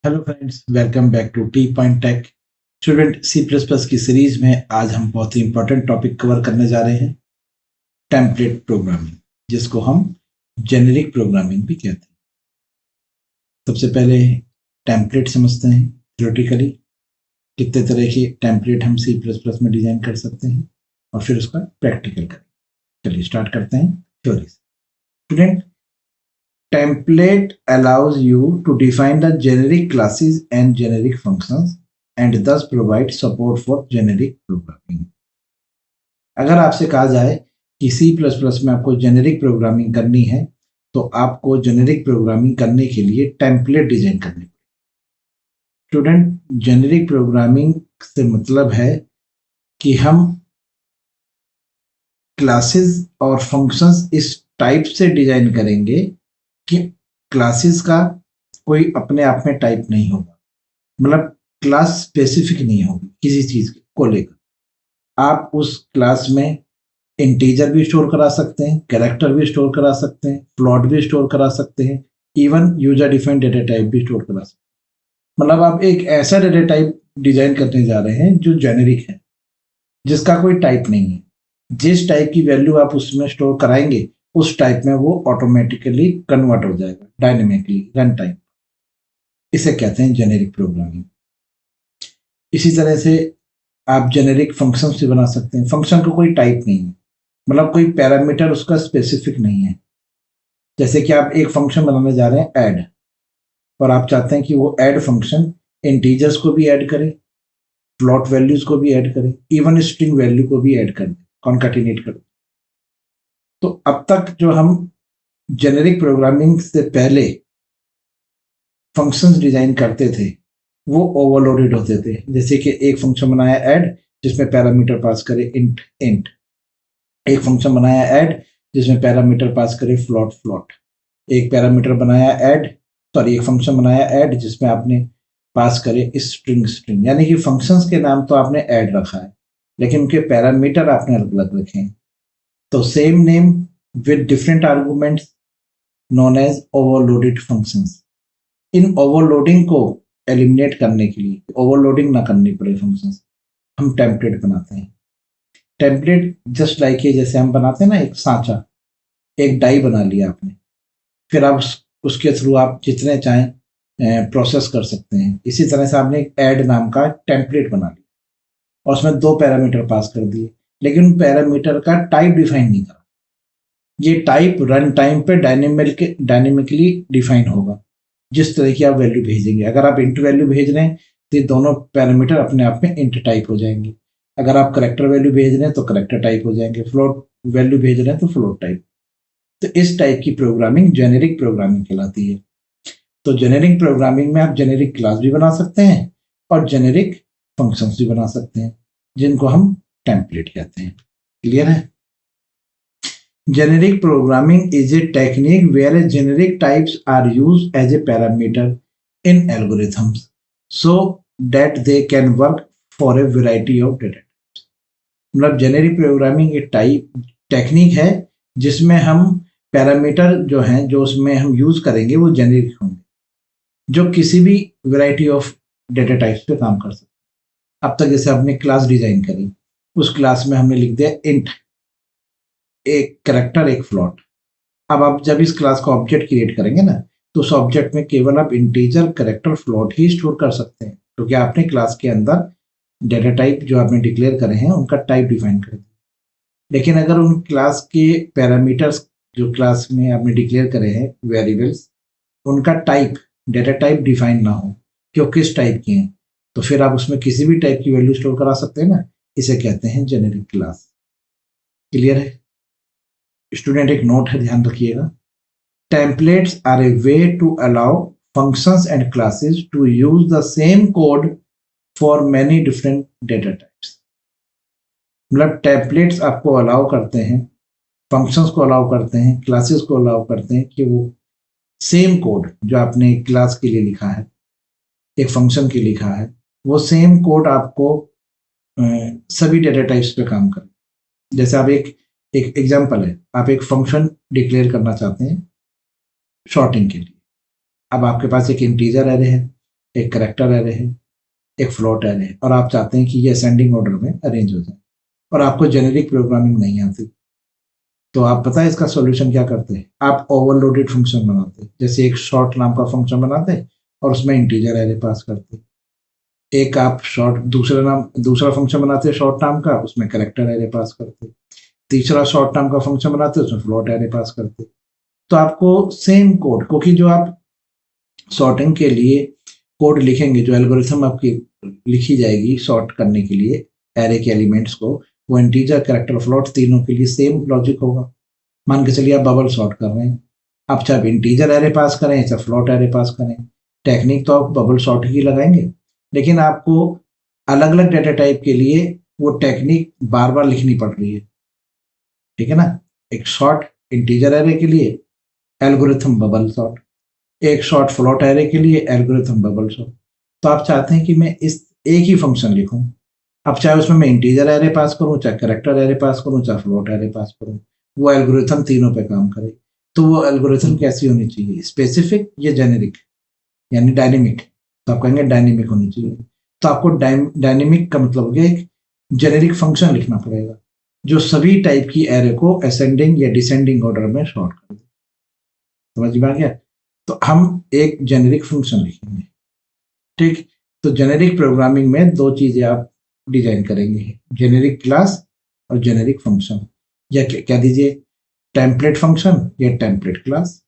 Hello friends, welcome back to T point tech. Student, C plus plus की series में आज हम बहुत ही इंपॉर्टेंट टॉपिक कवर करने जा रहे हैं, टेम्पलेट प्रोग्रामिंग, जिसको हम जेनेरिक प्रोग्रामिंग भी कहते हैं। सबसे पहले टेम्पलेट समझते हैं थ्योरेटिकली, कितने तरह के टेम्पलेट हम सी प्लस प्लस में डिजाइन कर सकते हैं, और फिर उसका प्रैक्टिकल करें। चलिए स्टार्ट करते हैं थ्योरी से। Student, template allows you to define the generic classes and generic functions and thus provide support for generic programming. अगर आपसे कहा जाए कि सी प्लस प्लस में आपको जेनेरिक प्रोग्रामिंग करनी है, तो आपको जेनेरिक प्रोग्रामिंग करने के लिए टेम्पलेट डिजाइन करनी पड़ेगी। स्टूडेंट, जेनेरिक प्रोग्रामिंग से मतलब है कि हम क्लासेस और फंक्शंस इस टाइप से डिजाइन करेंगे कि क्लासेस का कोई अपने आप में टाइप नहीं होगा, मतलब क्लास स्पेसिफिक नहीं होगी किसी चीज को लेकर। आप उस क्लास में इंटीजर भी स्टोर करा सकते हैं, कैरेक्टर भी स्टोर करा सकते हैं, फ्लोट भी स्टोर करा सकते हैं, even user defined data type भी स्टोर करा सकते हैं। मतलब आप एक ऐसा डेटा टाइप डिजाइन करने जा रहे हैं जो जेनेरिक है, जिसका कोई टाइप नहीं है। जिस टाइप की वैल्यू आप उसमें स्टोर कराएंगे, उस टाइप में वो ऑटोमेटिकली कन्वर्ट हो जाएगा डायनेमिकली रन टाइम। इसे कहते हैं जेनेरिक प्रोग्रामिंग। इसी तरह से आप जेनेरिक फंक्शन भी बना सकते हैं। फंक्शन का कोई टाइप नहीं है, मतलब कोई पैरामीटर उसका स्पेसिफिक नहीं है। जैसे कि आप एक फंक्शन बनाने जा रहे हैं ऐड, और आप चाहते हैं कि वो ऐड फंक्शन इंटीजर्स को भी ऐड करे, फ्लोट वैल्यूज को भी ऐड करे, इवन स्ट्रिंग वैल्यू को भी ऐड कर दे, कॉन्कैटिनेट कर दे। तो अब तक जो हम जेनेरिक प्रोग्रामिंग से पहले फंक्शंस डिजाइन करते थे, वो ओवरलोडेड होते थे। जैसे कि एक फंक्शन बनाया ऐड जिसमें पैरामीटर पास करे इंट इंट, एक फंक्शन बनाया ऐड जिसमें पैरामीटर पास करे फ्लोट फ्लोट, एक पैरामीटर बनाया ऐड सॉरी एक फंक्शन बनाया ऐड जिसमें आपने पास करे स्ट्रिंग स्ट्रिंग। यानी कि फंक्शंस के नाम तो आपने ऐड रखा है, लेकिन उनके पैरामीटर आपने अलग अलग रखे हैं। तो same name with different arguments known as overloaded functions. इन ओवरलोडिंग को एलिमिनेट करने के लिए, ओवरलोडिंग ना करनी पड़े फंक्शंस, हम टेम्पलेट बनाते हैं। टेम्पलेट जस्ट लाइक ये, जैसे हम बनाते हैं ना एक सांचा, एक डाई बना लिया आपने, फिर आप उसके थ्रू आप जितने चाहें प्रोसेस कर सकते हैं। इसी तरह से आपने एक ऐड नाम का टेम्पलेट बना लिया और उसमें 2 पैरामीटर पास कर दिए, लेकिन उन पैरामीटर का टाइप डिफाइन नहीं करा। ये टाइप रन टाइम पे डायनेमिकली डिफाइन होगा। जिस तरह की आप वैल्यू भेजेंगे, अगर आप इंट वैल्यू भेज रहे हैं तो ये दोनों पैरामीटर अपने आप में इंट टाइप हो जाएंगे। अगर आप करेक्टर वैल्यू भेज रहे हैं तो करेक्टर टाइप हो जाएंगे, फ्लोट वैल्यू भेज रहे हैं तो फ्लोट टाइप। तो इस टाइप की प्रोग्रामिंग जेनेरिक प्रोग्रामिंग कहलाती है। तो जेनेरिक प्रोग्रामिंग में आप जेनेरिक क्लास भी बना सकते हैं और जेनेरिक फंक्शंस भी बना सकते हैं, जिनको हम टेम्पलेट कहते हैं। क्लियर है? Generic programming is a technique where generic types are used as a parameter in algorithms so that they can work for a variety of data types. मतलब जेनेरिक प्रोग्रामिंग एक टाइप टेक्निक है जिसमें हम parameter जो हैं, जो उसमें हम यूज करेंगे, वो जेनेरिक होंगे, जो किसी भी वैरायटी ऑफ डेटा टाइप्स पे काम कर सकते हैं। अब तक जैसे आपने क्लास डिजाइन करी, उस क्लास में हमने लिख दिया इंट, एक करेक्टर एक फ्लोट। अब आप जब इस क्लास का ऑब्जेक्ट क्रिएट करेंगे ना, तो उस ऑब्जेक्ट में केवल आप इंटीजर करेक्टर फ्लोट ही स्टोर कर सकते हैं, क्योंकि आपने क्लास के अंदर डेटा टाइप जो आपने डिक्लेयर करे हैं उनका टाइप डिफाइन कर दिया। लेकिन अगर उन क्लास के पैरामीटर्स जो क्लास में आपने डिक्लेयर करे हैं वेरिएबल्स, उनका टाइप डेटा टाइप डिफाइन ना हो कि वो किस टाइप के हैं, तो फिर आप उसमें किसी भी टाइप की वैल्यू स्टोर करा सकते हैं ना। इसे कहते हैं जेनेरिक क्लास। क्लियर है? स्टूडेंट, एक नोट है, ध्यान रखिएगा। Templates are a way to allow functions and classes to use the same code for many different data types. मतलब टेम्पलेट्स आपको अलाउ करते हैं, फंक्शंस को अलाउ करते हैं, क्लासेस को अलाउ करते हैं कि वो सेम कोड जो आपने क्लास के लिए लिखा है, एक फंक्शन के लिए लिखा है, वो सेम कोड आपको सभी डेटा टाइप्स पे काम करे। जैसे आप एक एग्जांपल है, आप एक फंक्शन डिक्लेयर करना चाहते हैं शॉर्टिंग के लिए। अब आपके पास एक इंटीजर एरे है, एक करेक्टर एरे है, एक फ्लोट एरे है, और आप चाहते हैं कि ये असेंडिंग ऑर्डर में अरेंज हो जाए और आपको जेनेरिक प्रोग्रामिंग नहीं आती, तो आप पता है इसका सॉल्यूशन क्या करते हैं? आप ओवरलोडेड फंक्शन बनाते हैं, जैसे एक शॉर्ट नाम का फंक्शन बनाते हैं और उसमें इंटीजर एरे पास करते हैं। एक आप दूसरा फंक्शन बनाते हैं शॉर्ट नाम का, उसमें करेक्टर एरे पास करते हैं। तीसरा शॉर्ट नाम का फंक्शन बनाते हैं, उसमें फ्लोट एरे पास करते हैं। तो आपको सेम कोड, क्योंकि जो आप सॉर्टिंग के लिए कोड लिखेंगे, जो एल्गोरिथम आपकी लिखी जाएगी सॉर्ट करने के लिए एरे के एलिमेंट्स को, वो इंटीजर कैरेक्टर फ्लोट तीनों के लिए सेम लॉजिक होगा। मान के चलिए आप बबल सॉर्ट कर रहे हैं, आप चाहे इंटीजर एरे पास करें चाहे फ्लोट एरे पास करें, टेक्निक तो आप बबल सॉर्ट ही लगाएंगे, लेकिन आपको अलग अलग डेटा टाइप के लिए वो टेक्निक बार बार लिखनी पड़ रही है, ठीक है ना। एक शॉर्ट इंटीजर एरे के लिए एल्गोरिथम बबल सॉर्ट, एक शॉर्ट फ्लोट एरे के लिए एल्गोरिथम बबल सॉर्ट। तो आप चाहते हैं कि मैं इस एक ही फंक्शन लिखूं, अब चाहे उसमें मैं इंटीजर एरे पास करूं, चाहे कैरेक्टर एरे पास करूं, चाहे फ्लोट एरे पास करूं, वो एल्गोरिथम तीनों पे काम करे। तो वो एल्गोरिथम कैसी होनी चाहिए? स्पेसिफिक या जेनेरिक, यानी डायनेमिक? तो आप कहेंगे डायनेमिक होनी चाहिए। तो आपको डायनेमिक का मतलब हो गया एक जेनेरिक फंक्शन लिखना पड़ेगा जो सभी टाइप की एरे को असेंडिंग या डिसेंडिंग ऑर्डर में सॉर्ट कर दे। समझ में आ गया? तो हम एक जेनेरिक फंक्शन लिखेंगे, ठीक। तो जेनेरिक प्रोग्रामिंग में दो चीजें आप डिजाइन करेंगे, जेनेरिक क्लास और जेनेरिक फंक्शन, या कह दीजिए टेम्पलेट फंक्शन या टेम्पलेट क्लास।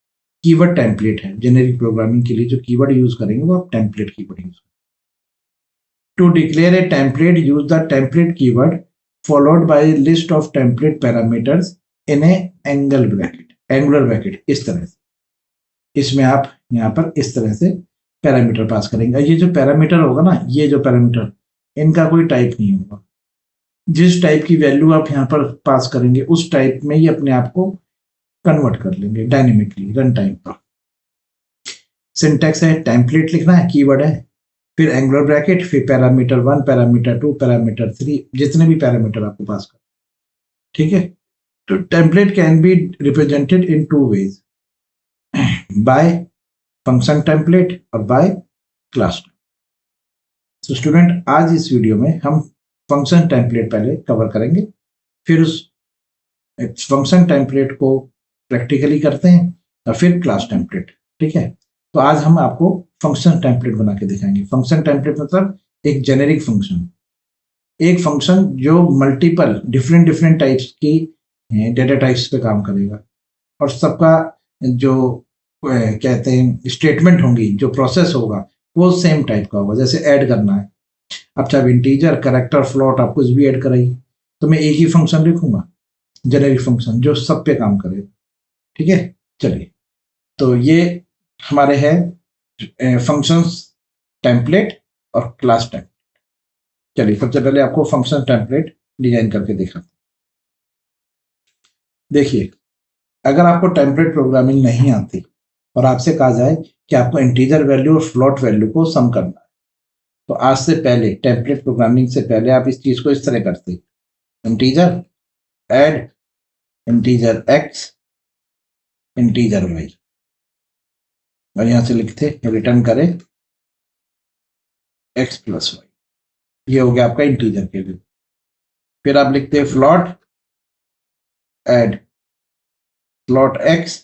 कीवर्ड टेम्पलेट है, जेनेरिक प्रोग्रामिंग के लिए जो कीवर्ड यूज करेंगे वो आप टेम्पलेट कीवर्ड यूज करेंगे। To declare a template use the template keyword followed by list of template parameters in a angular bracket. इस तरह से इसमें आप यहाँ पर इस तरह से पैरामीटर पास करेंगे। ये जो पैरामीटर होगा ना, ये जो पैरामीटर, इनका कोई टाइप नहीं होगा। जिस टाइप की वैल्यू आप यहाँ पर पास करेंगे उस टाइप में ही अपने आप को कन्वर्ट कर लेंगे डायनेमिकली रन टाइम पर। सिंटैक्स है, टेम्पलेट लिखना है, कीवर्ड है, फिर एंगुलर ब्रैकेट, फिर पैरामीटर 1, पैरामीटर 2, पैरामीटर 3, जितने भी पैरामीटर आपको पास कर, ठीक है। तो template can be represented in two ways, by function template और बाय क्लास। तो स्टूडेंट आज इस वीडियो में हम फंक्शन टेम्पलेट पहले कवर करेंगे, फिर उस फंक्शन टेम्पलेट को प्रैक्टिकली करते हैं और फिर क्लास टेम्पलेट, ठीक है। तो आज हम आपको फंक्शन टेम्पलेट बना के दिखाएंगे। फंक्शन टेम्पलेट मतलब एक जेनेरिक फंक्शन, एक फंक्शन जो मल्टीपल डिफरेंट डिफरेंट टाइप्स की डेटा टाइप्स पे काम करेगा और सबका जो कहते हैं स्टेटमेंट होंगी, जो प्रोसेस होगा वो सेम टाइप का होगा। जैसे ऐड करना है, अब चाहे इंटीजर कैरेक्टर फ्लोट आप कुछ भी ऐड कराइए, तो मैं एक ही फंक्शन लिखूंगा, जेनेरिक फंक्शन जो सब पे काम करे, ठीक है। चलिए, तो ये हमारे हैं फंक्शंस टेम्पलेट और क्लास टेम्पलेट। चलिए सबसे पहले आपको फंक्शन टेम्पलेट डिजाइन करके दिखाते हैं। देखिए, अगर आपको टेम्पलेट प्रोग्रामिंग नहीं आती और आपसे कहा जाए कि आपको इंटीजर वैल्यू और फ्लोट वैल्यू को सम करना है, तो आज से पहले टेम्पलेट प्रोग्रामिंग से पहले आप इस चीज को इस तरह करते, integer add integer X integer Y, और यहां से लिखते रिटर्न करें एक्स प्लस वाई। ये हो गया आपका इंटीजर के लिए। फिर आप लिखते हैं float add float X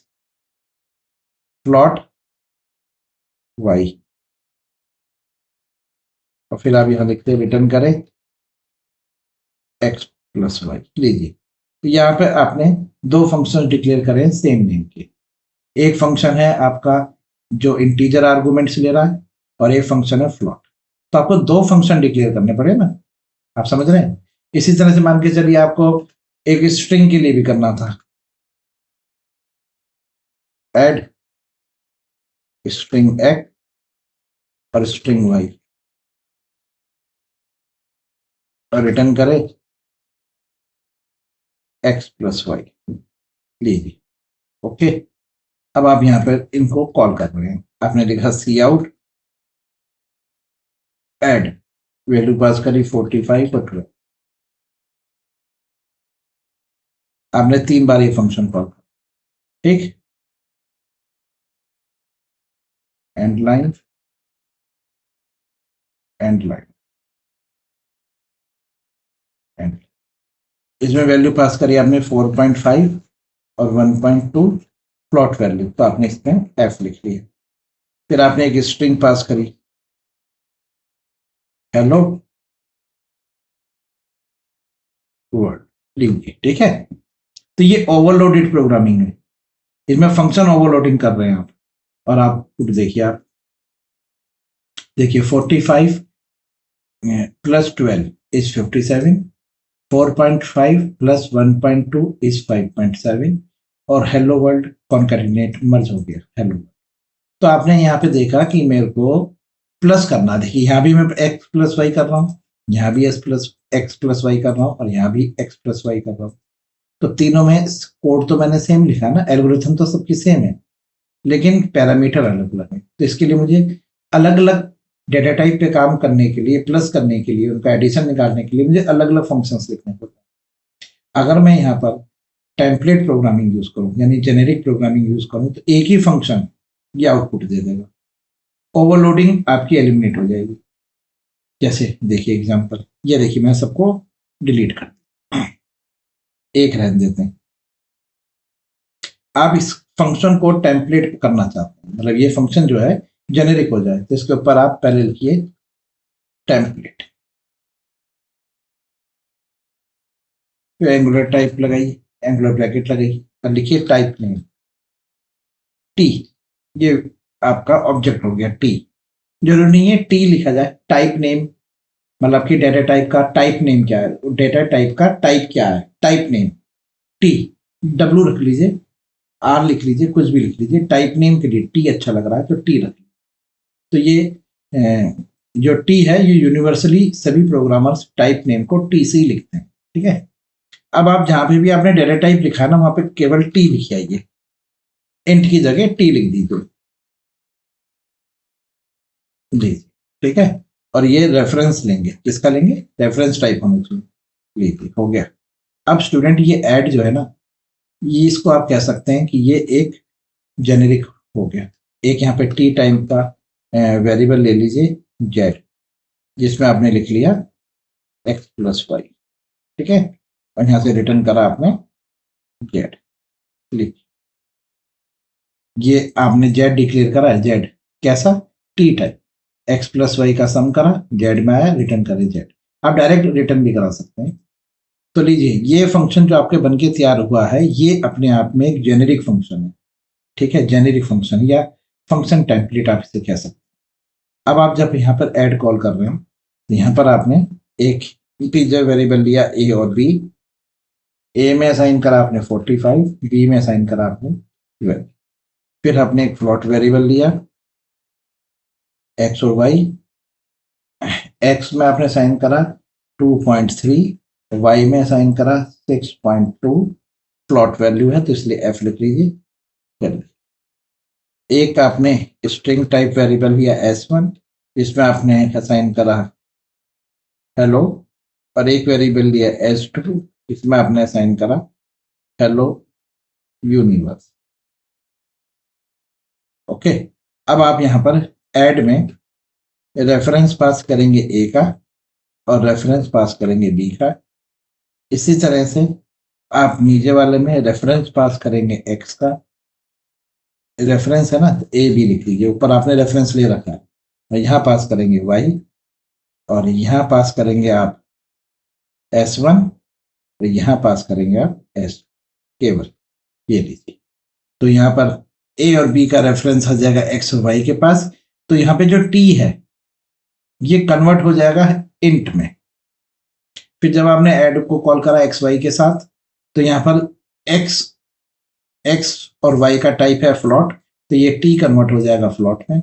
float Y, और फिर आप यहां लिखते हैं रिटर्न करें एक्स प्लस वाई। लीजिए, तो यहाँ पे आपने दो फंक्शन डिक्लेयर करें सेम नेम के। एक फंक्शन है आपका जो इंटीजर आर्गुमेंट्स ले रहा है और एक फंक्शन है फ्लॉट। तो आपको दो फंक्शन डिक्लेयर करने पड़े ना, आप समझ रहे हैं। इसी तरह से मान के चलिए आपको एक स्ट्रिंग के लिए भी करना था, ऐड स्ट्रिंग एक्स और स्ट्रिंग वाई, और रिटर्न करें एक्स प्लस वाई। लीजिए, ओके। अब आप यहां पर इनको कॉल कर रहे हैं, आपने लिखा C out add, value pass करी 45 और 12, आपने 3 बार ये फंक्शन कॉल कर, ठीक। And line and line and इसमें वैल्यू पास करी आपने 4.5 और 1.2 प्लॉट वैल्यू, तो आपने इसमें एफ लिख लिया। फिर आपने एक स्ट्रिंग पास करी हेलो वर्ल्ड, लीजिए, ठीक है। तो ये ओवरलोडेड प्रोग्रामिंग है, इसमें फंक्शन ओवरलोडिंग कर रहे हैं आप। और आउटपुट देखिए, आप देखिए 45 प्लस 12 इज 57, 4.5 प्लस 1.2 इज 5.7 और हेलो वर्ल्ड कॉन्कैटिनेट मर्ज हो गया हेलो वर्ल्ड। तो आपने यहाँ पे देखा कि मेरे को प्लस करना, देखिए यहाँ भी मैं एक्स प्लस वाई कर रहा हूँ, यहाँ भी एक्स प्लस वाई कर रहा हूँ और यहाँ भी एक्स प्लस वाई कर रहा हूँ। तो तीनों में कोड तो मैंने सेम लिखा ना, एल्गोरिथम तो सबकी सेम है, लेकिन पैरामीटर अलग अलग है। तो इसके लिए मुझे अलग अलग डेटा टाइप पे काम करने के लिए, प्लस करने के लिए, उनका एडिशन निकालने के लिए मुझे अलग अलग फंक्शंस लिखने पड़ते हैं। अगर मैं यहाँ पर टेम्पलेट प्रोग्रामिंग यूज करूँ, यानी जेनेरिक प्रोग्रामिंग यूज करूँ, तो एक ही फंक्शन ये आउटपुट दे देगा, ओवरलोडिंग आपकी एलिमिनेट हो जाएगी। जैसे देखिए एग्जांपल, ये देखिए मैं सबको डिलीट कर एक रहने देते हैं। आप इस फंक्शन को टेम्पलेट करना चाहते हैं, मतलब ये फंक्शन जो है जेनेरिक हो जाए, तो इसके ऊपर आप पहले लिखिए टेम्पलेट, फिर एंगुलर टाइप लगाइए, एंगुलर ब्रैकेट लगाइए और लिखिए टाइप नेम टी। ये आपका ऑब्जेक्ट हो गया टी। जरूरी नहीं है टी लिखा जाए, टाइप नेम, मतलब कि डेटा टाइप का टाइप नेम क्या है, डेटा टाइप का टाइप क्या है, टाइप नेम टी। डब्ल्यू रख लीजिए, आर लिख लीजिए, कुछ भी लिख लीजिए, टाइप नेम के लिए टी अच्छा लग रहा है तो टी रख लीजिए। तो ये जो टी है, ये यूनिवर्सली सभी प्रोग्रामर्स टाइप नेम को टी से ही लिखते हैं, ठीक है। अब आप जहां पे भी आपने डेटा टाइप लिखा है ना, वहां पे केवल टी लिख आइए, इंट की जगह टी लिख दीजिए जी, ठीक है। और ये रेफरेंस लेंगे, किसका लेंगे, रेफरेंस टाइप होना चाहिए, लीजिए हो गया। अब स्टूडेंट ये ऐड जो है ना, ये इसको आप कह सकते हैं कि ये एक जेनेरिक हो गया। एक यहाँ पे टी टाइम का वेरिएबल ले लीजिए जेड, जिसमें आपने लिख लिया एक्स प्लस वाई, ठीक है, और यहाँ से रिटर्न करा आपने जेड, ये आपने जेड डिक्लेयर करा है, जेड कैसा, T type, X plus Y का सम करा, जेड में आया, रिटर्न करे जेड। आप डायरेक्ट रिटर्न भी करा सकते हैं। तो लीजिए, ये फंक्शन जो आपके बनके तैयार हुआ है, ये अपने आप में एक जेनेरिक फंक्शन है, ठीक है, जेनेरिक फंक्शन या फंक्शन टेम्पलेट आप इसे कह सकते हैं। अब आप जब यहाँ पर ऐड कॉल कर रहे हो, तो यहाँ पर आपने एक इंटीजर वेरिएबल लिया ए और बी, ए में असाइन करा आपने 45, बी में असाइन करा आपने 12। फिर आपने एक फ्लोट वेरिएबल लिया एक्स और वाई, एक्स में आपने असाइन करा 2.3, वाई में असाइन करा 6.2, प्लॉट वैल्यू है तो इसलिए एफ लिख लीजिए। एक आपने स्ट्रिंग टाइप वेरिएबल लिया s1, इसमें आपने असाइन करा हेलो, और एक वेरिएबल लिया s2, इसमें आपने असाइन करा हेलो यूनिवर्स। ओके, अब आप यहां पर ऐड में रेफरेंस पास करेंगे ए का और रेफरेंस पास करेंगे बी का। इसी तरह से आप नीचे वाले में रेफरेंस पास करेंगे एक्स का, रेफरेंस है ना, तो ए बी लिख लीजिए, ऊपर आपने रेफरेंस ले रखा है, और यहाँ पास करेंगे वाई, और यहाँ पास करेंगे आप S1, और यहाँ पास करेंगे आप S, केवल ये लीजिए। तो यहाँ पर ए और बी का रेफरेंस आ जाएगा एक्स और वाई के पास। तो यहाँ पे जो टी है ये कन्वर्ट हो जाएगा इंट में। फिर जब आपने ऐड को कॉल करा एक्स वाई के साथ, तो यहाँ पर एक्स और वाई का टाइप है फ्लॉट, तो ये टी कन्वर्ट हो जाएगा फ्लॉट में।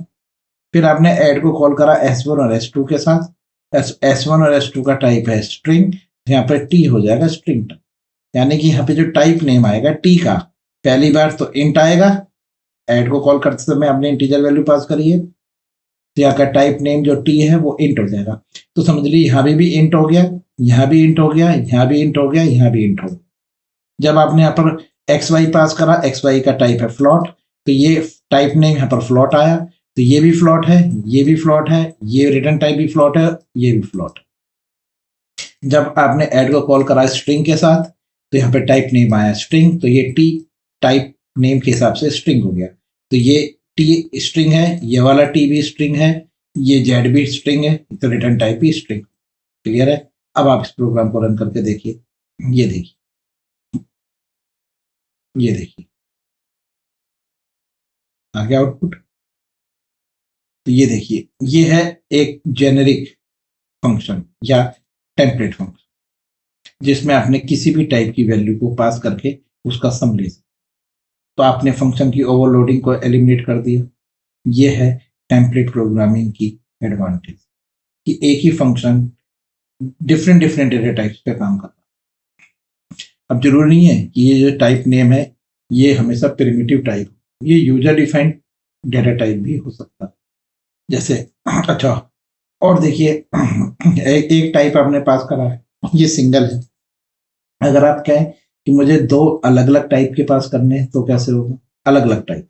फिर आपने ऐड को कॉल करा S1 और S2 के साथ, S1 और S2 का टाइप है स्ट्रिंग, यहाँ पर टी हो जाएगा स्ट्रिंग, यानी कि यहाँ पे जो टाइप नेम आएगा टी का, पहली बार तो इंट आएगा, ऐड को कॉल करते समय आपने इंटीजर वैल्यू पास करी है, तो यहाँ का टाइप नेम जो टी है वो इंट हो जाएगा। तो समझ लीजिए यहाँ भी इंट हो गया, यहाँ भी इंट हो गया, यहाँ भी इंट हो गया, यहाँ भी इंट हो गया। जब आपने यहाँ पर एक्स वाई पास करा, एक्स वाई का टाइप है फ्लॉट, तो ये टाइप नेम यहाँ पर फ्लॉट आया, तो ये भी फ्लॉट है, ये भी फ्लॉट है, ये रिटर्न टाइप भी फ्लॉट है, ये भी फ्लॉट है। जब आपने ऐड को कॉल करा स्ट्रिंग के साथ तो यहाँ पे टाइप नेम आया स्ट्रिंग, तो ये टी टाइप नेम के हिसाब से स्ट्रिंग हो गया। तो ये टी स्ट्रिंग है, ये वाला टी भी स्ट्रिंग है, ये जेड भी स्ट्रिंग है, तो रिटर्न टाइप भी स्ट्रिंग। क्लियर है? अब आप इस प्रोग्राम को रन करके देखिए, ये देखिए, ये देखिए आ गया आउटपुट। तो ये देखिए, ये है एक जेनेरिक फंक्शन या टेम्पलेट फंक्शन जिसमें आपने किसी भी टाइप की वैल्यू को पास करके उसका सम ले सकते। तो आपने फंक्शन की ओवरलोडिंग को एलिमिनेट कर दिया। ये है टेम्पलेट प्रोग्रामिंग की एडवांटेज कि एक ही function different different data types पे काम करता है। अब जरूरी नहीं है कि ये जो टाइप नेम है ये हमेशा प्रिमिटिव टाइप, ये यूजर डिफाइंड डेटा टाइप भी हो सकता है। जैसे अच्छा, और देखिए एक टाइप आपने पास करा है, ये सिंगल है। अगर आप कहें कि मुझे दो अलग अलग टाइप के पास करने हैं तो कैसे होगा? अलग अलग टाइप,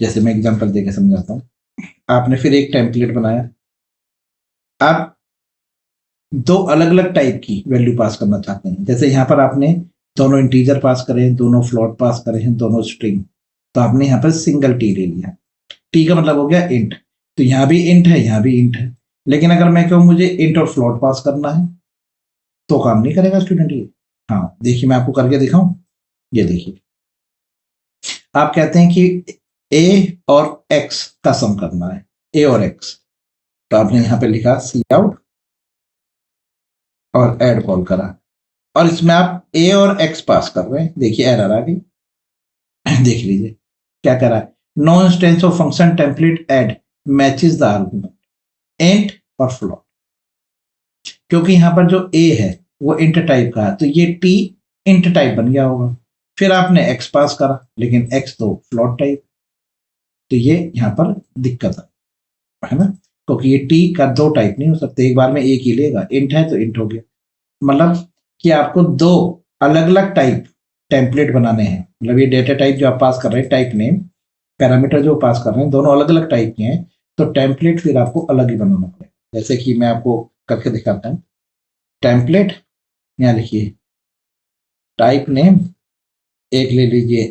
जैसे मैं एग्जांपल देके समझाता हूँ। आपने फिर एक टेम्पलेट बनाया, आप दो अलग अलग टाइप की वैल्यू पास करना चाहते हैं। जैसे यहाँ पर आपने दोनों इंटीजर पास करे, दोनों फ्लोट पास करे हैं, दोनों स्ट्रिंग, तो आपने यहाँ पर सिंगल टी ले लिया। टी का मतलब हो गया इंट, तो यहाँ भी इंट है, यहाँ भी इंट है। लेकिन अगर मैं कहूँ मुझे इंट और फ्लोट पास करना है तो काम नहीं करेगा स्टूडेंट ये। हाँ देखिए, मैं आपको करके दिखाऊं, ये देखिए, आप कहते हैं कि ए और एक्स का सम करना है, ए और एक्स, तो आपने यहाँ पे लिखा सी आउट और ऐड कॉल करा, और इसमें आप ए और एक्स पास कर रहे हैं। देखिए एरर आ गई, देख लीजिए क्या कह रहा है, no instance of function template add matches the argument int और फ्लोट। क्योंकि यहाँ पर जो ए है वो इंट टाइप का है, तो ये टी इंट टाइप बन गया होगा। फिर आपने एक्स पास करा, लेकिन एक्स तो फ्लोट टाइप, तो ये यहाँ पर दिक्कत है ना, क्योंकि ये टी का दो टाइप नहीं हो सकते, एक बार में एक ही लेगा, इंट है तो इंट हो गया। मतलब कि आपको दो अलग अलग टाइप टेम्पलेट बनाने हैं, मतलब ये डेटा टाइप जो आप पास कर रहे हैं, टाइप नेम पैरामीटर जो पास कर रहे हैं, दोनों अलग अलग टाइप के हैं, तो टेम्पलेट फिर आपको अलग ही बनाना पड़ेगा। जैसे कि मैं आपको करके दिखाता हूँ। टेम्पलेट यहाँ लिखिए, टाइप नेम एक ले लीजिए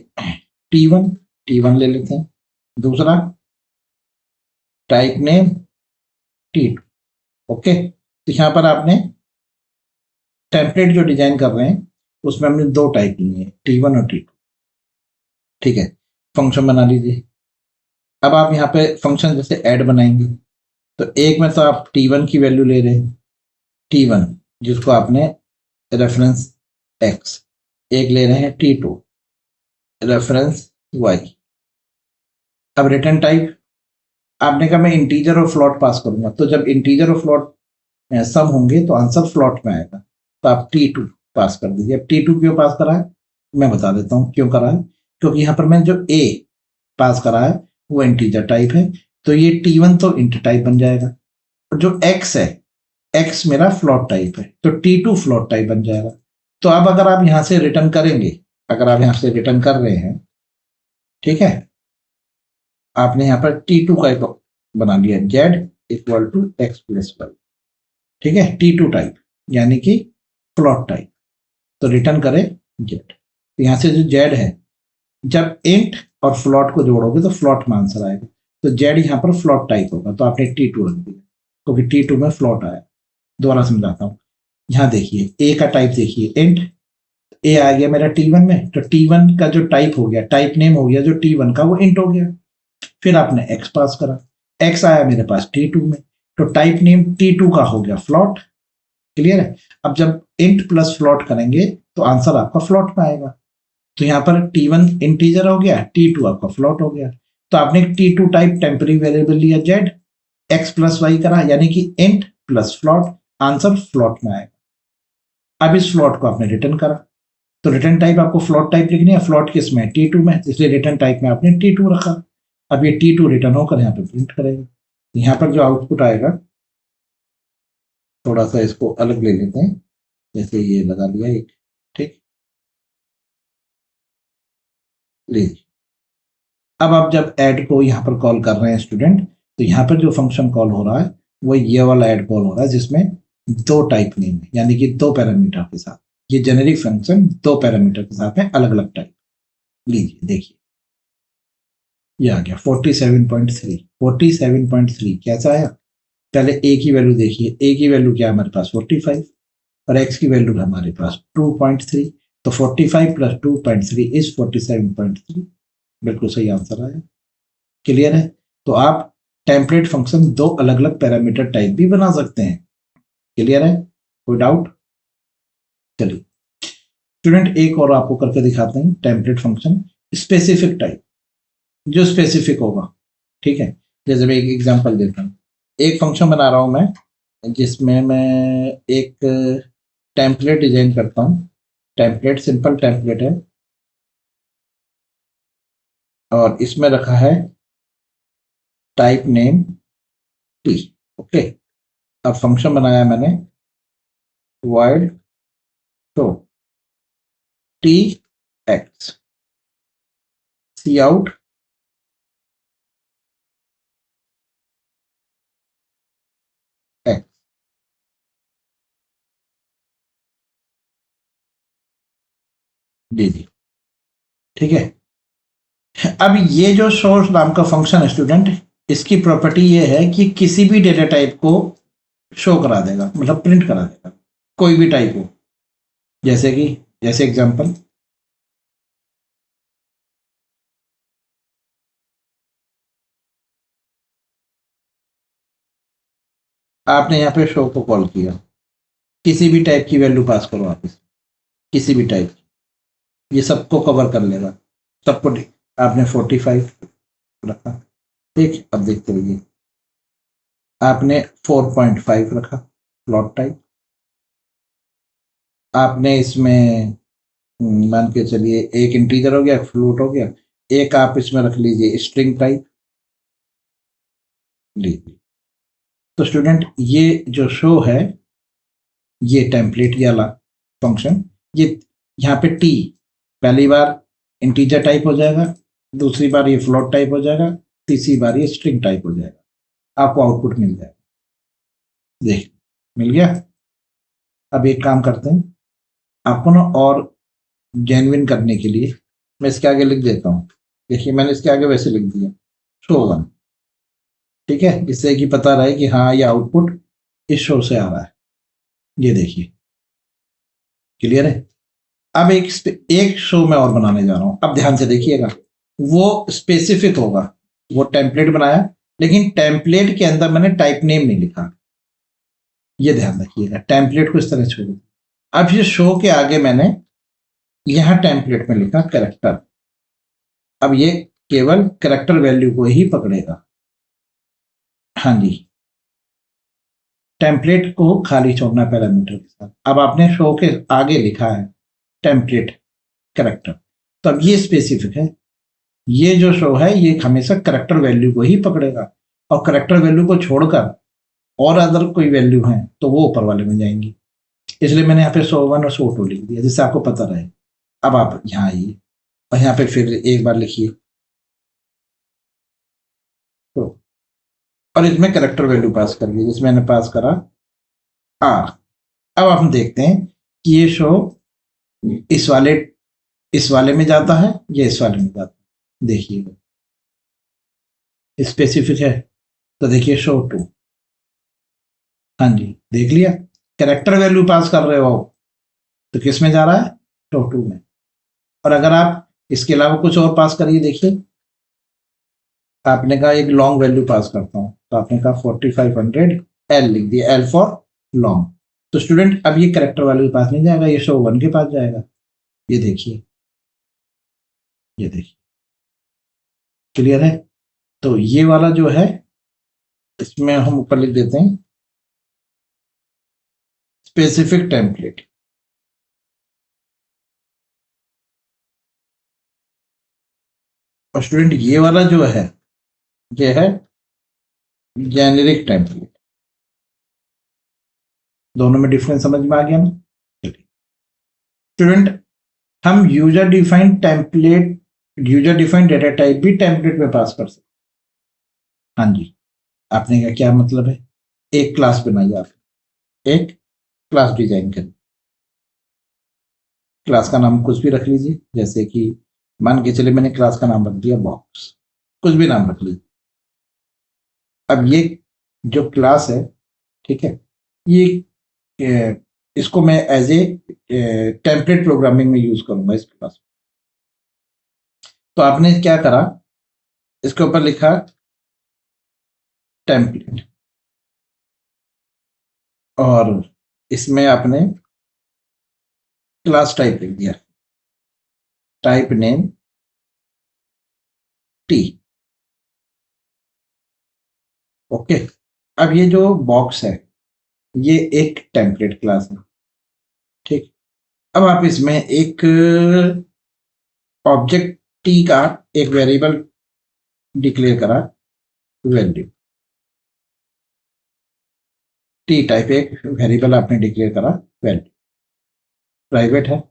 टी1, टी1 ले लेते हैं। दूसरा टाइप नेम टी2। ओके, तो यहाँ पर आपने टेम्पलेट जो डिजाइन कर रहे हैं उसमें हमने दो टाइप लिए हैं, टी1 और टी2। ठीक है, फंक्शन बना लीजिए। अब आप यहाँ पे फंक्शन जैसे ऐड बनाएंगे, तो एक में तो आप टी1 की वैल्यू ले रहे हैं, टी1 जिसको आपने रेफरेंस एक्स, एक ले रहे हैं टी2 रेफरेंस वाई। अब रिटर्न टाइप आपने कहा मैं इंटीजर और फ्लोट पास करूंगा, तो जब इंटीजर और फ्लोट सम होंगे तो आंसर फ्लोट में आएगा, तो आप टी2 पास कर दीजिए। अब टी2 क्यों पास करा है मैं बता देता हूँ क्यों करा है। क्योंकि यहाँ पर मैंने जो ए पास करा है वो इंटीजर टाइप है, तो ये टी1 तो इंट टाइप बन जाएगा, और जो एक्स है, एक्स मेरा फ्लोट टाइप है, तो टी2 फ्लोट टाइप बन जाएगा। तो अब अगर आप यहां से रिटर्न करेंगे, अगर आप यहां से रिटर्न कर रहे हैं, ठीक है, आपने यहां पर टी2 का एक बना लिया, Z equal to X plus Y. ठीक है, टी2 टाइप यानी कि फ्लोट टाइप, तो रिटर्न करें जेड। तो यहां से जो जेड है, जब इंट और फ्लोट को जोड़ोगे तो फ्लोट में आंसर आएगा, तो जेड यहाँ पर फ्लोट टाइप होगा, तो आपने टी2 रख दिया क्योंकि टी2 में फ्लोट आया। दोबारा समझाता हूँ, यहाँ देखिए ए का टाइप देखिए इंट, ए आ गया मेरा टी1 में, तो टी1 का जो टाइप हो गया, टाइप नेम हो गया जो टी1 का, वो इंट हो गया। फिर आपने एक्स पास करा, एक्स आया मेरे पास टी2 में, तो टाइप नेम टी2 का हो गया फ्लोट। क्लियर है? अब जब इंट प्लस फ्लोट करेंगे तो आंसर आपका फ्लोट में आएगा। तो यहाँ पर टी1 इंटीजर हो गया, टी2 आपका फ्लोट हो गया। तो आपने टी2 टाइप टेम्पररी वेरिएबल लिया जेड, एक्स प्लस वाई करा, यानी कि int plus float, answer float में आएगा। अब इस फ्लोट को आपने रिटर्न करा, तो रिटर्न टाइप आपको फ्लोट टाइप लिखनी है, फ्लोट किस में, टी2 में, इसलिए रिटर्न टाइप में आपने टी2 रखा। अब ये टी2 रिटर्न होकर यहाँ पे प्रिंट करेगा। यहाँ पर जो आउटपुट आएगा, थोड़ा सा इसको अलग ले लेते हैं, जैसे ये लगा लिया एक, ठीक, लीजिए अब आप जब ऐड को यहाँ पर कॉल कर रहे हैं स्टूडेंट, तो यहाँ पर जो फंक्शन कॉल हो रहा है वो ये वाला ऐड कॉल हो रहा है जिसमें दो टाइप नेम है, यानी कि दो पैरामीटर के साथ। ये जेनेरिक फंक्शन दो पैरामीटर के साथ है, अलग अलग टाइप। लीजिए देखिए, ये आ गया 47.3। 47.3 कैसा आया? पहले ए की वैल्यू देखिए, ए की वैल्यू क्या है हमारे पास 45 और एक्स की वैल्यू है हमारे पास 2.3। तो 45 प्लस 2.3 इज 47.3। बिल्कुल सही आंसर आया। क्लियर है? तो आप टेम्पलेट फंक्शन दो अलग अलग पैरामीटर टाइप भी बना सकते हैं। क्लियर है? कोई डाउट? चलिए स्टूडेंट एक और आपको करके दिखाते हैं टेम्पलेट फंक्शन स्पेसिफिक टाइप, जो स्पेसिफिक होगा। ठीक है, जैसे मैं एक एग्जांपल देता हूँ। एक फंक्शन बना रहा हूँ मैं जिसमें मैं एक टेम्पलेट डिजाइन करता हूँ। टेम्पलेट सिंपल टेम्पलेट है और इसमें रखा है टाइप नेम टी। ओके, अब फंक्शन बनाया मैंने void show t x cout x। जी जी, ठीक है। अब ये जो सोर्स नाम का फंक्शन है स्टूडेंट, इसकी प्रॉपर्टी ये है कि किसी भी डेटा टाइप को शो करा देगा, मतलब प्रिंट करा देगा, कोई भी टाइप हो। जैसे कि जैसे एग्जांपल, आपने यहाँ पे शो को कॉल किया, किसी भी टाइप की वैल्यू पास करो आप इसमें, किसी भी टाइप, ये सबको कवर कर लेगा, सबको। आपने 45 रखा, ठीक। अब देखते रहिए, आपने 4.5 रखा प्लॉट टाइप। आपने इसमें मान के चलिए एक इंटीजर हो गया, फ्लोट हो गया, एक आप इसमें रख लीजिए स्ट्रिंग टाइप। लीजिए, तो स्टूडेंट ये जो शो है, ये टेम्पलेट वाला फंक्शन, ये यहाँ पे टी पहली बार इंटीजर टाइप हो जाएगा, दूसरी बार ये फ्लोट टाइप हो जाएगा, तीसरी बार ये स्ट्रिंग टाइप हो जाएगा। आपको आउटपुट मिल जाएगा। देख, मिल गया। अब एक काम करते हैं, आपको ना और जेन्युइन करने के लिए मैं इसके आगे लिख देता हूँ। देखिए मैंने इसके आगे वैसे लिख दिया शो 1, ठीक है, जिससे कि पता रहे कि हाँ ये आउटपुट इस शो से आ रहा है। ये देखिए, क्लियर है। अब एक शो मैं और बनाने जा रहा हूं, अब ध्यान से देखिएगा। वो स्पेसिफिक होगा, वो टेम्पलेट बनाया, लेकिन टेम्पलेट के अंदर मैंने टाइप नेम नहीं लिखा। ये ध्यान रखिएगा, टेम्पलेट को इस तरह छोड़। अब ये शो के आगे मैंने यहां टेम्पलेट में लिखा कैरेक्टर। अब ये केवल कैरेक्टर वैल्यू को ही पकड़ेगा। हाँ जी, टेम्पलेट को खाली छोड़ना पैरामीटर के साथ। अब आपने शो के आगे लिखा है टेम्पलेट कैरेक्टर, तो अब ये स्पेसिफिक है। ये जो शो है ये हमेशा करेक्टर वैल्यू को ही पकड़ेगा, और करेक्टर वैल्यू को छोड़कर और अदर कोई वैल्यू है तो वो ऊपर वाले में जाएंगी। इसलिए मैंने यहाँ पे शो 1 और शो 2 लिख दिया, जिससे आपको पता रहे। अब आप यहाँ आइए और यहाँ पे फिर एक बार लिखिए तो, और इसमें करेक्टर वैल्यू पास करिए, जिसमें मैंने पास करा आर। अब हम देखते हैं कि ये शो इस वाले में जाता है या इस वाले में जाता है। देखिएगा, स्पेसिफिक है तो देखिए शो 2। हाँ जी, देख लिया, कैरेक्टर वैल्यू पास कर रहे हो तो किस में जा रहा है? शो 2 में। और अगर आप इसके अलावा कुछ और पास करिए, देखिए आपने कहा एक लॉन्ग वैल्यू पास करता हूं, तो आपने कहा 4500 एल लिख दिया, एल फॉर लॉन्ग। तो स्टूडेंट अब ये कैरेक्टर वैल्यू पास नहीं जाएगा, ये शो 1 के पास जाएगा। ये देखिए, ये देखिए, क्लियर है। तो ये वाला जो है, इसमें हम ऊपर लिख देते हैं स्पेसिफिक टेम्पलेट। और स्टूडेंट ये वाला जो है, ये है जेनेरिक टेम्पलेट। दोनों में डिफरेंस समझ में आ गया ना? स्टूडेंट हम user defined template user defined data type भी टेम्पलेट में पास कर सकते। हाँ जी, आपने का क्या मतलब है, एक क्लास बनाई आप, एक क्लास डिजाइन करें, क्लास का नाम कुछ भी रख लीजिए, जैसे कि मान के चलिए मैंने क्लास का नाम रख दिया बॉक्स, कुछ भी नाम रख लीजिए। अब ये जो क्लास है, ठीक है, ये इसको मैं एज ए टेम्पलेट प्रोग्रामिंग में यूज करूंगा इस क्लास। तो आपने क्या करा, इसके ऊपर लिखा टेम्पलेट, और इसमें आपने क्लास टाइप लिख दिया, टाइप नेम टी। ओके, अब ये जो बॉक्स है ये एक टेम्पलेट क्लास है, ठीक। अब आप इसमें एक ऑब्जेक्ट टी का एक वेरिएबल डिक्लेयर करा, वैल्यू टी टाइप एक वेरिएबल आपने डिक्लेयर करा, वैल्यू प्राइवेट है।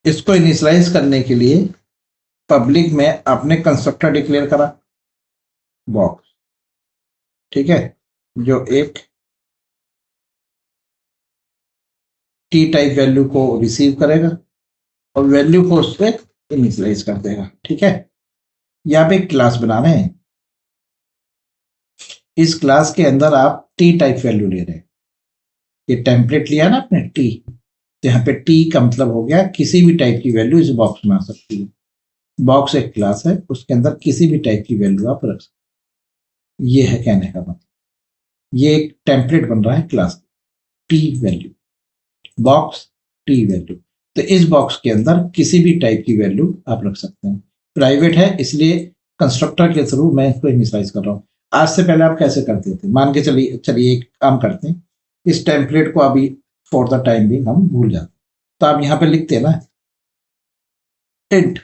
इसको इनिशियलाइज करने के लिए पब्लिक में आपने कंस्ट्रक्टर डिक्लेयर करा बॉक्स, ठीक है, जो एक टी टाइप वैल्यू को रिसीव करेगा और वैल्यू को उससे इनिशियलाइज कर देगा, ठीक है। यहाँ पे एक क्लास बना रहे हैं, इस क्लास के अंदर आप टी टाइप वैल्यू ले रहे हैं, ये टेम्पलेट लिया ना आपने टी, तो यहाँ पे टी का मतलब हो गया किसी भी टाइप की वैल्यू इस बॉक्स में आ सकती है। बॉक्स एक क्लास है, उसके अंदर किसी भी टाइप की वैल्यू आप रख सकते, ये है कहने का मतलब। ये एक टेम्पलेट बन रहा है class T value, box T value. तो इस बॉक्स के अंदर किसी भी टाइप की वैल्यू आप रख सकते हैं, प्राइवेट है इसलिए कंस्ट्रक्टर के थ्रू मैं इसको इनिशियलाइज कर रहा हूँ। आज से पहले आप कैसे करते थे, मान के चलिए एक काम करते हैं, इस टेम्पलेट को अभी फॉर द टाइम भी हम भूल जाते, तो आप यहाँ पे लिखते हैं ना इंट,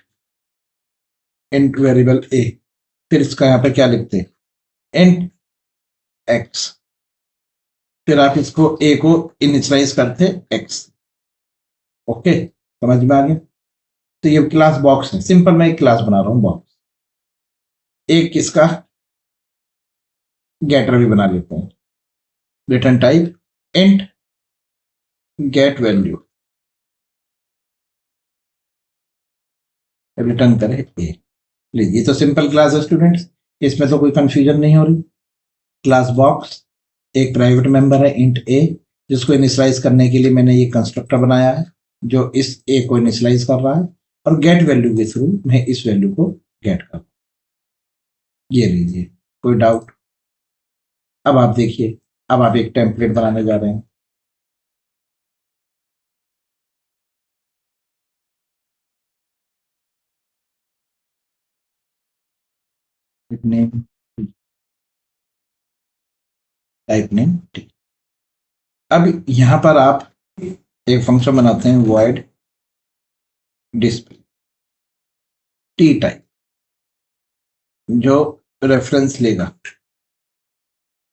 इंट वेरिएबल ए, फिर इसका यहाँ पे क्या लिखते हैं इंट एक्स, फिर आप इसको ए को इनिशियलाइज करते एक्स। ओके, समझ में आ गया। तो ये क्लास बॉक्स है, सिंपल मैं एक क्लास बना रहा हूँ बॉक्स, एक इसका गेटर भी बना लेते हैं, return type int get value, return करे ए। लीजिए, ये तो सिंपल क्लास है स्टूडेंट्स, इसमें तो कोई कंफ्यूजन नहीं हो रही। क्लास बॉक्स एक प्राइवेट मेंबर है इंट ए, जिसको इनिशियलाइज करने के लिए मैंने ये कंस्ट्रक्टर बनाया है जो इस ए को इनिशियलाइज कर रहा है, और गेट वैल्यू के थ्रू मैं इस वैल्यू को गेट कर, ये लीजिए, कोई डाउट। अब आप देखिए, अब आप एक टेम्पलेट बनाने जा रहे हैं, नेम टाइप नेम। अब यहां पर आप एक फंक्शन बनाते हैं void डिस्प्ले टी टाइप, जो रेफरेंस लेगा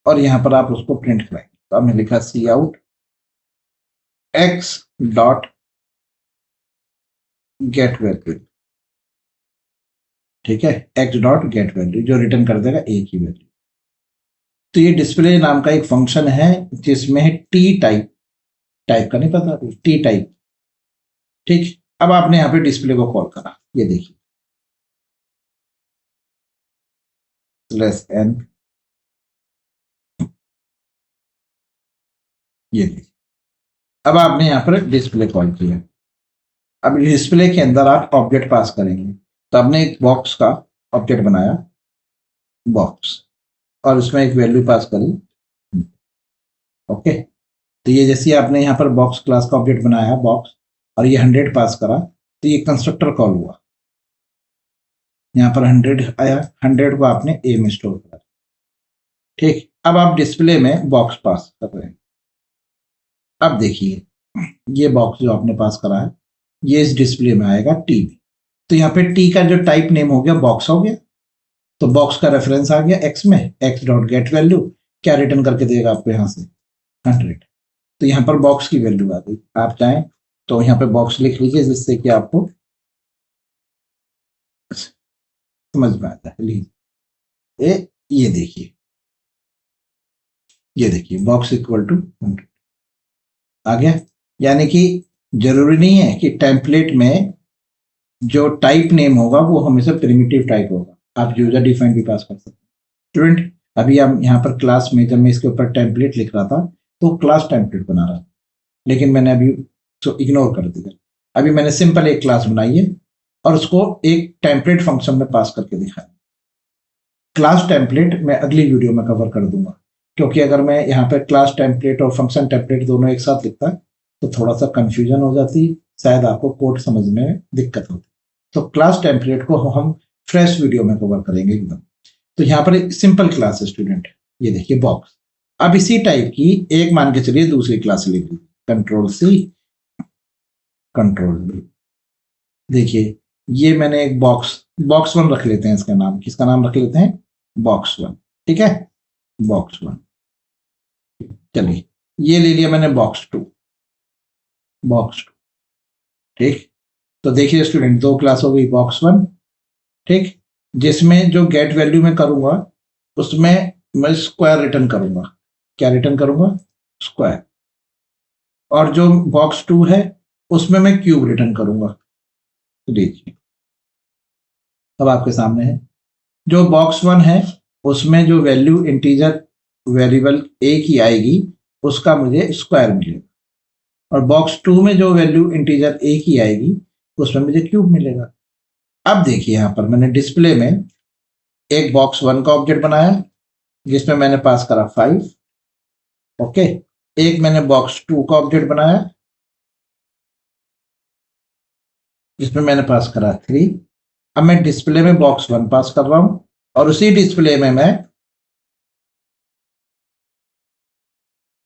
और यहां पर आप उसको प्रिंट कराएंगे। तो हमने लिखा C out X dot get value, ठीक है, एक्स डॉट गेट वैल्यू जो रिटर्न कर देगा ए की वैल्यू। तो ये डिस्प्ले नाम का एक फंक्शन है जिसमें टी टाइप, टाइप का नहीं पता, टी टाइप, ठीक। अब आपने यहाँ पे डिस्प्ले को कॉल करा, ये देखिए लेस एन, ये देखिए, अब आपने यहाँ पर डिस्प्ले कॉल किया। अब डिस्प्ले के अंदर आप ऑब्जेक्ट पास करेंगे, तो आपने एक बॉक्स का ऑब्जेक्ट बनाया बॉक्स, और उसमें एक वैल्यू पास करी, ओके। तो ये जैसे आपने यहाँ पर बॉक्स क्लास का ऑब्जेक्ट बनाया बॉक्स, और ये 100 पास करा, तो ये कंस्ट्रक्टर कॉल हुआ, यहाँ पर 100 आया, 100 को आपने ए में स्टोर करा, ठीक। अब आप डिस्प्ले में बॉक्स पास कर रहे हैं, अब देखिए ये बॉक्स जो आपने पास करा है ये इस डिस्प्ले में आएगा टी में, तो यहाँ पे टी का जो टाइप नेम हो गया बॉक्स हो गया, तो बॉक्स का रेफरेंस आ गया एक्स में, एक्स डॉट गेट वैल्यू क्या रिटर्न करके देगा आपको यहाँ से 100, तो यहाँ पर बॉक्स की वैल्यू आ गई। आप चाहें तो यहाँ पे बॉक्स लिख लीजिए जिससे कि आपको समझ में आता है। लीजिए ये देखिए, ये देखिए बॉक्स इक्वल टू 100 आ गया। यानी कि जरूरी नहीं है कि टेम्पलेट में जो टाइप नेम होगा वो हमेशा प्रिमिटिव टाइप होगा, आप यूजर डिफाइंड भी पास कर सकते हैं। स्टूडेंट अभी हम यहाँ पर क्लास में जब मैं इसके ऊपर टेम्पलेट लिख रहा था तो क्लास टेम्पलेट बना रहा था, लेकिन मैंने अभी तो इग्नोर कर दिया। अभी मैंने सिंपल एक क्लास बनाई है और उसको एक टेम्पलेट फंक्शन में पास करके दिखाया। क्लास टेम्पलेट मैं अगली वीडियो में कवर कर दूंगा, क्योंकि अगर मैं यहाँ पर क्लास टेम्पलेट और फंक्शन टेम्पलेट दोनों एक साथ लिखता तो थोड़ा सा कंफ्यूजन हो जाती, शायद आपको कोड समझने में दिक्कत होती। तो क्लास टेम्पलेट को हम फ्रेश वीडियो में कवर करेंगे एकदम। तो यहाँ पर एक सिंपल क्लास है स्टूडेंट, ये देखिए बॉक्स। अब इसी टाइप की एक मान के चलिए दूसरी क्लास लिख ली, कंट्रोल सी कंट्रोल बी। देखिए ये मैंने एक बॉक्स 1 रख लेते हैं, इसका नाम, किसका नाम रख लेते हैं, बॉक्स 1। ठीक है, बॉक्स 1। चलिए ये ले लिया मैंने बॉक्स 2। ठीक, तो देखिए स्टूडेंट दो क्लास हो गई, बॉक्स 1, ठीक, जिसमें जो गेट वैल्यू में करूंगा उसमें मैं स्क्वायर रिटर्न करूंगा। क्या रिटर्न करूंगा, स्क्वायर। और जो बॉक्स 2 है उसमें मैं क्यूब रिटर्न करूंगा। तो देखिए अब आपके सामने है, जो बॉक्स 1 है उसमें जो वैल्यू इंटीजर वेरिएबल ए की आएगी उसका मुझे स्क्वायर मिलेगा, और बॉक्स 2 में जो वैल्यू इंटीजर ए की आएगी उसमें मुझे क्यूब मिलेगा। अब देखिए यहां पर मैंने डिस्प्ले में एक बॉक्स 1 का ऑब्जेक्ट बनाया जिसमें मैंने पास करा 5। ओके, एक मैंने बॉक्स 2 का ऑब्जेक्ट बनाया जिसमें मैंने पास करा 3। अब मैं डिस्प्ले में बॉक्स 1 पास कर रहा हूं और उसी डिस्प्ले में मैं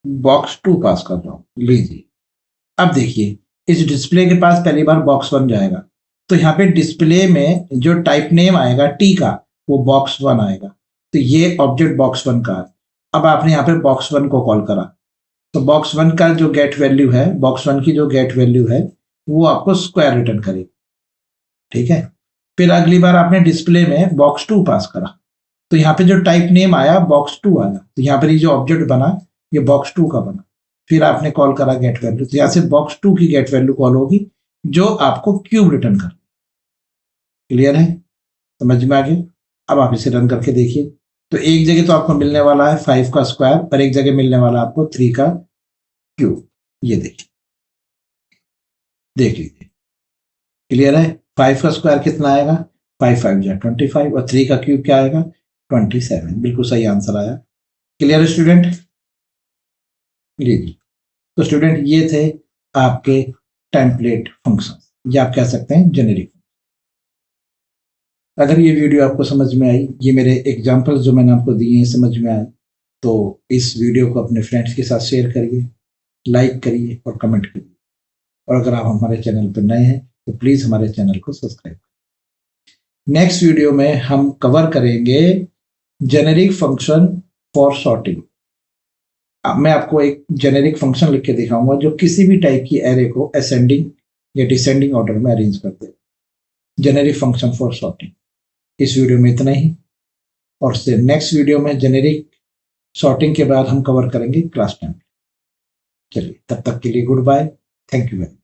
बॉक्स 2 पास कर रहा हूं। लीजिए अब देखिए इस डिस्प्ले के पास पहली बार बॉक्स 1 जाएगा, तो यहाँ पे डिस्प्ले में जो टाइप नेम आएगा टी का वो बॉक्स 1 आएगा, तो ये ऑब्जेक्ट बॉक्स 1 का है। अब आपने यहाँ पे बॉक्स 1 को कॉल करा तो बॉक्स 1 का जो गेट वैल्यू है, बॉक्स 1 की जो गेट वैल्यू है वो आपको स्क्वायर रिटर्न करेगी। ठीक है, फिर अगली बार आपने डिस्प्ले में बॉक्स 2 पास करा तो यहाँ पे जो टाइप नेम आया बॉक्स 2 आया, तो यहाँ पर ये जो ऑब्जेक्ट बना ये बॉक्स 2 का बना। फिर आपने कॉल करा गेट वैल्यू, तो यहाँ से बॉक्स 2 की गेट वैल्यू कॉल होगी जो आपको क्यूब रिटर्न कर। क्लियर है, समझ में आ गया। अब आप इसे रन करके देखिए, तो एक जगह तो आपको मिलने वाला है 5 का स्क्वायर और एक जगह मिलने वाला आपको 3 का क्यूब। ये देखिए, देख लीजिए, क्लियर है। 5 का स्क्वायर कितना आएगा, 5 5 जा 25 और 3 का क्यूब क्या आएगा 27। बिल्कुल सही आंसर आया। क्लियर स्टूडेंट, जी। तो स्टूडेंट ये थे आपके टेम्पलेट फंक्शन, या आप कह सकते हैं जेनेरिक। अगर ये वीडियो आपको समझ में आई, ये मेरे एग्जांपल्स जो मैंने आपको दिए हैं समझ में आए, तो इस वीडियो को अपने फ्रेंड्स के साथ शेयर करिए, लाइक करिए और कमेंट करिए। और अगर आप हमारे चैनल पर नए हैं तो प्लीज़ हमारे चैनल को सब्सक्राइब करें। नेक्स्ट वीडियो में हम कवर करेंगे जेनेरिक फंक्शन फॉर सॉर्टिंग। मैं आपको एक जेनेरिक फंक्शन लिख के दिखाऊंगा जो किसी भी टाइप की एरे को असेंडिंग या डिसेंडिंग ऑर्डर में अरेंज करते हैं। Generic function for sorting. इस वीडियो में इतना ही, और नेक्स्ट वीडियो में जेनेरिक सॉर्टिंग के बाद हम कवर करेंगे क्लास टेम्पलेट। चलिए तब तक के लिए goodbye, thank you very much.